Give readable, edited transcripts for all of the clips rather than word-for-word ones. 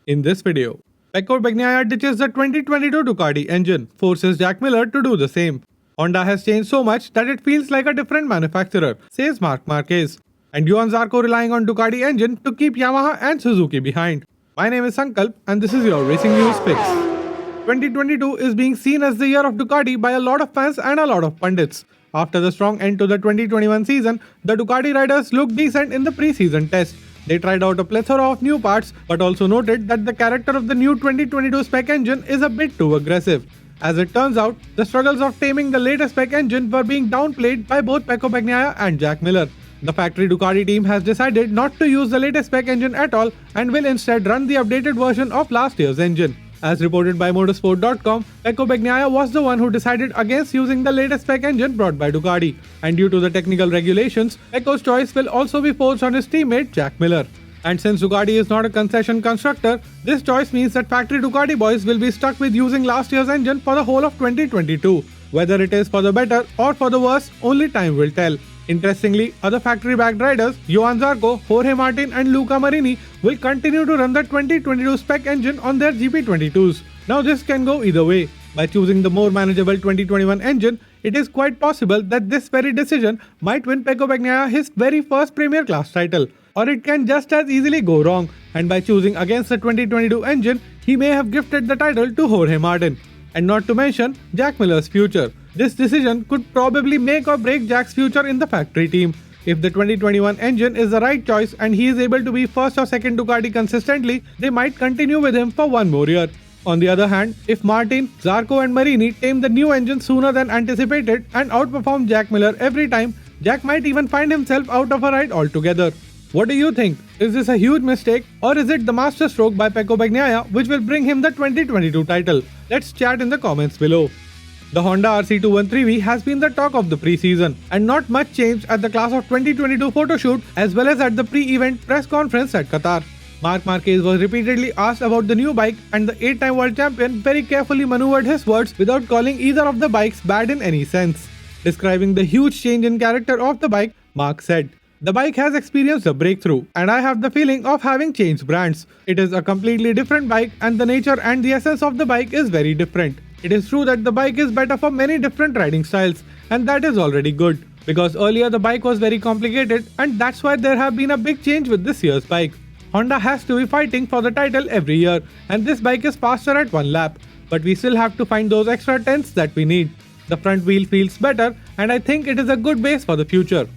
In this video, Pecco BAGNAIA ditches the 2022 Ducati engine, forces Jack Miller to do the same. Honda has changed so much that it feels like a different manufacturer, says Marc MARQUEZ. And Johan Zarco relying on Ducati engine to keep Yamaha and Suzuki behind. My name is Sankalp and this is your Racing News Fix. 2022 is being seen as the year of Ducati by a lot of fans and a lot of pundits. After the strong end to the 2021 season, the Ducati riders looked decent in the pre-season test. They tried out a plethora of new parts, but also noted that the character of the new 2022 spec engine is a bit too aggressive. As it turns out, the struggles of taming the latest spec engine were being downplayed by both Pecco BAGNAIA and Jack Miller. The factory Ducati team has decided not to use the latest spec engine at all and will instead run the updated version of last year's engine. As reported by motorsport.com, Pecco BAGNAIA was the one who decided against using the latest spec engine brought by Ducati, and due to the technical regulations, Pecco's choice will also be forced on his teammate Jack Miller. And since Ducati is not a concession constructor, this choice means that factory Ducati boys will be stuck with using last year's engine for the whole of 2022. Whether it is for the better or for the worse, only time will tell. Interestingly, other factory-backed riders, Johann Zarco, Jorge Martin and Luca will continue to run the 2022 spec engine on their GP22s. Now this can go either way. By choosing the more manageable 2021 engine, it is quite possible that this very decision might win Pecco BAGNAIA his very first Premier Class title. Or it can just as easily go wrong, and by choosing against the 2022 engine, he may have gifted the title to Jorge Martin. And not to mention Jack Miller's future. This decision could probably make or break Jack's future in the factory team. If the 2021 engine is the right choice and he is able to be first or second Ducati consistently, they might continue with him for one more year. On the other hand, if Martin, Zarco and Marini tame the new engine sooner than anticipated and outperform Jack Miller every time, Jack might even find himself out of a ride altogether. What do you think? Is this a huge mistake or is it the masterstroke by Pecco BAGNAIA which will bring him the 2022 title? Let's chat in the comments below. The Honda RC213V has been the talk of the pre-season, and not much changed at the class of 2022 photoshoot as well as at the pre-event press conference at Qatar. Marc MARQUEZ was repeatedly asked about the new bike, and the 8-time world champion very carefully maneuvered his words without calling either of the bikes bad in any sense. Describing the huge change in character of the bike, Marc said, "The bike has experienced a breakthrough, and I have the feeling of having changed brands. It is a completely different bike, and the nature and the essence of the bike is very different. It is true that the bike is better for many different riding styles, and that is already good. Because earlier the bike was very complicated, and that's why there have been a big change with this year's bike. Honda has to be fighting for the title every year, and this bike is faster at one lap. But we still have to find those extra tenths that we need. The front wheel feels better, and I think it is a good base for the future."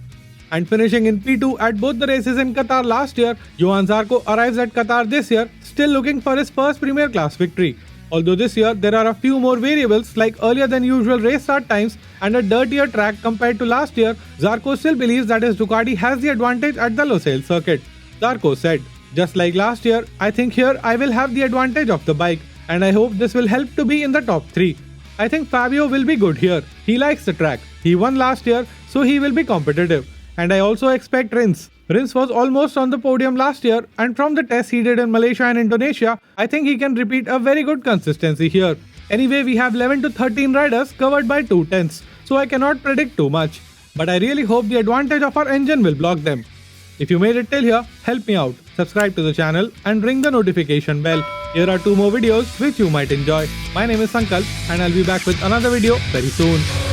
And finishing in P2 at both the races in Qatar last year, Johann Zarco arrives at Qatar this year, still looking for his first Premier Class victory. Although this year there are a few more variables like earlier than usual race start times and a dirtier track compared to last year, Zarco still believes that his Ducati has the advantage at the Losail circuit. Zarco said, "Just like last year, I think here I will have the advantage of the bike, and I hope this will help to be in the top 3. I think Fabio will be good here. He likes the track. He won last year, so he will be competitive. And I also expect Rins. Rins was almost on the podium last year, and from the tests he did in Malaysia and Indonesia, I think he can repeat a very good consistency here. Anyway, we have 11 to 13 riders covered by 2 tenths, so I cannot predict too much. But I really hope the advantage of our engine will block them." If you made it till here, help me out. Subscribe to the channel and ring the notification bell. Here are 2 more videos which you might enjoy. My name is Sankalp and I'll be back with another video very soon.